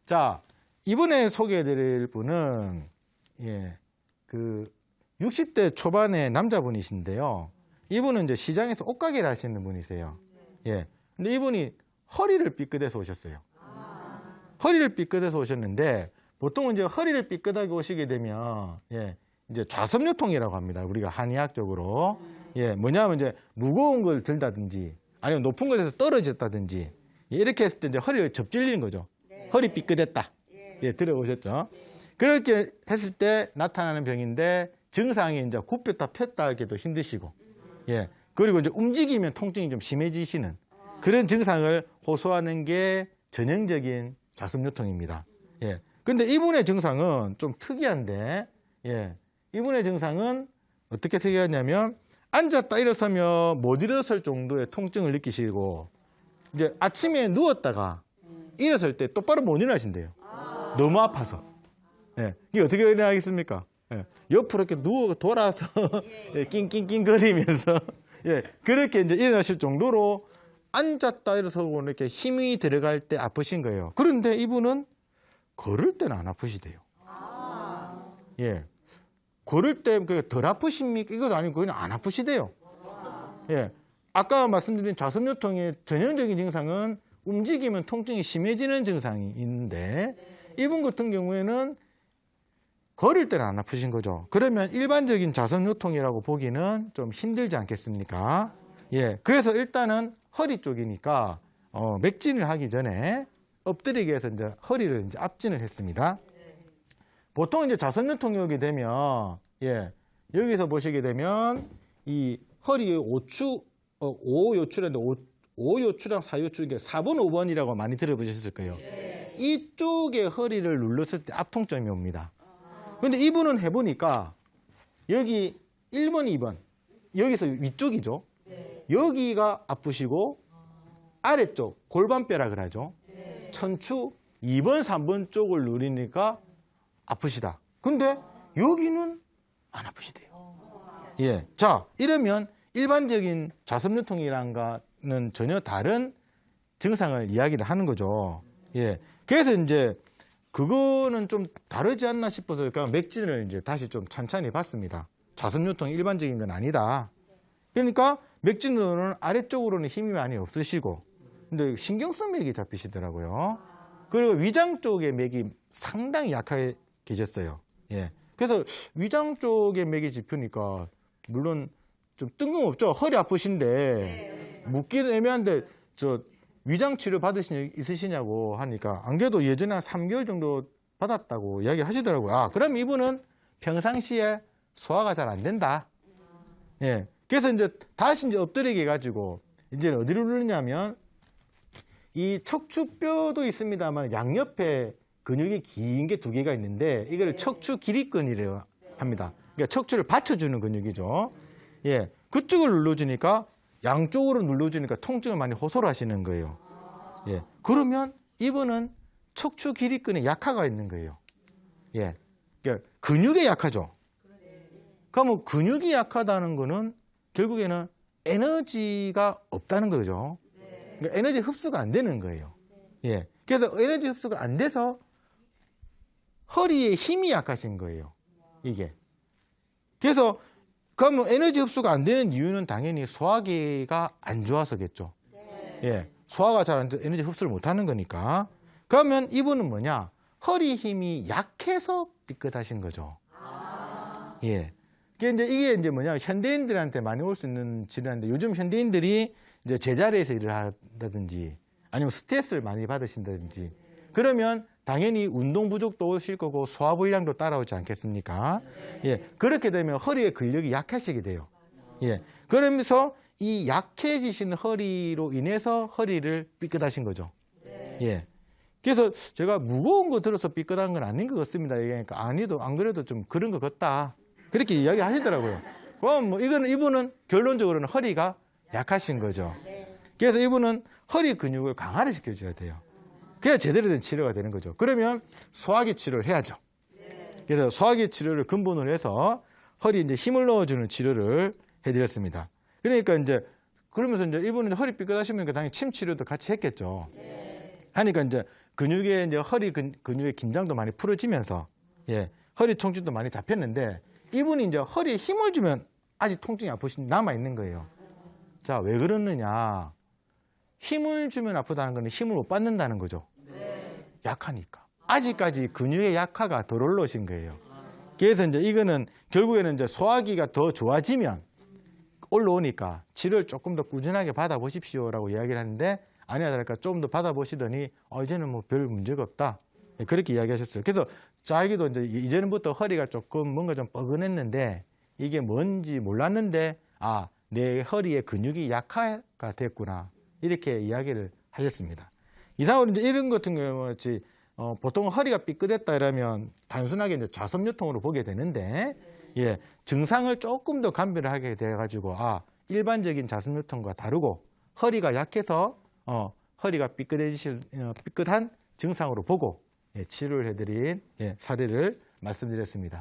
자, 이번에 소개해드릴 분은, 60대 초반의 남자분이신데요. 이분은 이제 시장에서 옷가게를 하시는 분이세요. 근데 이분이 허리를 삐끗해서 오셨어요. 허리를 삐끗해서 오셨는데, 보통은 이제 허리를 삐끗하게 오시게 되면, 이제 좌섭요통이라고 합니다. 우리가 한의학적으로. 뭐냐면 이제 무거운 걸 들다든지, 아니면 높은 곳에서 떨어졌다든지, 이렇게 했을 때 이제 허리가 접질리는 거죠. 허리 삐끗했다. 들어보셨죠? 그렇게 했을 때 나타나는 병인데, 증상이 이제 굽혔다 폈다 하기도 힘드시고, 그리고 이제 움직이면 통증이 좀 심해지시는 그런 증상을 호소하는 게 전형적인 좌섭요통입니다. 근데 이분의 증상은 좀 특이한데, 이분의 증상은 어떻게 특이하냐면, 앉았다 일어서면 못 일어설 정도의 통증을 느끼시고, 이제 아침에 누웠다가 일어설 때 똑바로 못 일어나신대요. 너무 아파서. 이게 어떻게 일어나겠습니까? 옆으로 이렇게 돌아서 낑낑낑거리면서 그렇게 이제 일어나실 정도로 앉았다 일어서고 이렇게 힘이 들어갈 때 아프신 거예요. 그런데 이분은 걸을 때는 안 아프시대요. 걸을 때 덜 아프십니까? 이것도 아니고 그냥 안 아프시대요. 아까 말씀드린 좌섭요통의 전형적인 증상은 움직이면 통증이 심해지는 증상이 있는데, 이분 같은 경우에는 걸을 때는 안 아프신 거죠. 그러면 일반적인 좌섭요통이라고 보기는 좀 힘들지 않겠습니까? 그래서 일단은 허리 쪽이니까 맥진을 하기 전에 엎드리기 위해서 이제 허리를 이제 압진을 했습니다. 보통 이제 좌섭요통이 오게 되면, 여기서 보시게 되면 이 허리의 오추, 5요추라는데 5요추랑 4요추, 이게 4번, 5번이라고 많이 들어보셨을 거예요. 이쪽에 허리를 눌렀을 때 압통점이 옵니다. 근데 이분은 해보니까 여기 1번, 2번, 여기서 위쪽이죠. 여기가 아프시고 아래쪽, 골반뼈라 그러죠. 천추 2번, 3번 쪽을 누리니까 아프시다. 근데 여기는 안 아프시대요. 자, 이러면 일반적인 좌섭요통이랑은 전혀 다른 증상을 이야기를 하는 거죠. 그래서 이제 그거는 좀 다르지 않나 싶어서 그러니까 맥진을 이제 다시 좀 찬찬히 봤습니다. 좌섭요통이 일반적인 건 아니다. 그러니까 맥진으로는 아래쪽으로는 힘이 많이 없으시고, 근데 신경성 맥이 잡히시더라고요. 그리고 위장 쪽의 맥이 상당히 약하게 계셨어요. 그래서 위장 쪽의 맥이 짚으니까 물론 좀 뜬금없죠. 허리 아프신데 묻기는 애매한데 저 위장 치료 받으신 적 있으시냐고 하니까 안 그래도 예전에 한 3개월 정도 받았다고 이야기 하시더라고요. 그럼 이분은 평상시에 소화가 잘 안 된다. 그래서 이제 다시 이제 엎드리게 해가지고 이제 어디를 누르냐면 이 척추뼈도 있습니다만 양옆에 근육이 긴 게 2개가 있는데 이걸 척추 기립근이라고 합니다. 그러니까 척추를 받쳐주는 근육이죠. 그쪽을 눌러주니까 양쪽으로 눌러주니까 통증을 많이 호소를 하시는 거예요. 그러면 이분은 척추 기립근에 약화가 있는 거예요. 그러니까 근육에 약하죠. 그러면 근육이 약하다는 거는 결국에는 에너지가 없다는 거죠. 그러니까 에너지 흡수가 안 되는 거예요. 그래서 에너지 흡수가 안 돼서 허리에 힘이 약하신 거예요. 이게. 그래서 그러면 에너지 흡수가 안 되는 이유는 당연히 소화기가 안 좋아서겠죠. 소화가 잘 안 돼서 에너지 흡수를 못 하는 거니까. 그러면 이분은 뭐냐? 허리 힘이 약해서 삐끗하신 거죠. 이게 이제 뭐냐? 현대인들한테 많이 올 수 있는 질환인데 요즘 현대인들이 이제 제자리에서 일을 한다든지 아니면 스트레스를 많이 받으신다든지 그러면 당연히 운동 부족도 오실 거고 소화불량도 따라오지 않겠습니까? 그렇게 되면 허리의 근력이 약해지게 돼요. 그러면서 이 약해지신 허리로 인해서 허리를 삐끗하신 거죠. 그래서 제가 무거운 거 들어서 삐끗한 건 아닌 것 같습니다. 얘기하니까 아니도 안 그래도 좀 그런 것 같다. 그렇게 이야기 하시더라고요. 그럼 뭐 이분은 결론적으로는 허리가 약하신 거죠. 그래서 이분은 허리 근육을 강화를 시켜줘야 돼요. 그래야 제대로 된 치료가 되는 거죠. 그러면 소화기 치료를 해야죠. 그래서 소화기 치료를 근본으로 해서 허리에 이제 힘을 넣어주는 치료를 해드렸습니다. 그러니까 이제 그러면서 이제 이분은 허리 삐끗하시면 당연히 침 치료도 같이 했겠죠. 하니까 이제 근육의 이제 허리 근육의 긴장도 많이 풀어지면서 예, 허리 통증도 많이 잡혔는데 이분이 이제 허리에 힘을 주면 아직 통증이 남아 있는 거예요. 자, 왜 그러느냐? 힘을 주면 아프다는 거는 힘을 못 받는다는 거죠. 약하니까. 아직까지 근육의 약화가 덜 올라오신 거예요. 그래서 이제 이거는 결국에는 이제 소화기가 더 좋아지면 올라오니까 치료를 조금 더 꾸준하게 받아보십시오라고 이야기를 하는데 아니야 다를까 좀 더 받아보시더니 이제는 뭐 별 문제가 없다. 그렇게 이야기하셨어요. 그래서 자기도 이제 이전부터 허리가 조금 뭔가 좀 뻐근했는데 이게 뭔지 몰랐는데 내 허리의 근육이 약화가 됐구나. 이렇게 이야기를 하셨습니다. 이상으로 이제 이런 같은 경우 보통 허리가 삐끗했다 이러면 단순하게 이제 좌석유통으로 보게 되는데 예, 증상을 조금 더 감별을 하게 돼가지고 일반적인 좌석유통과 다르고 허리가 약해서 허리가 삐끗한 증상으로 보고 치료를 해드린 사례를 말씀드렸습니다.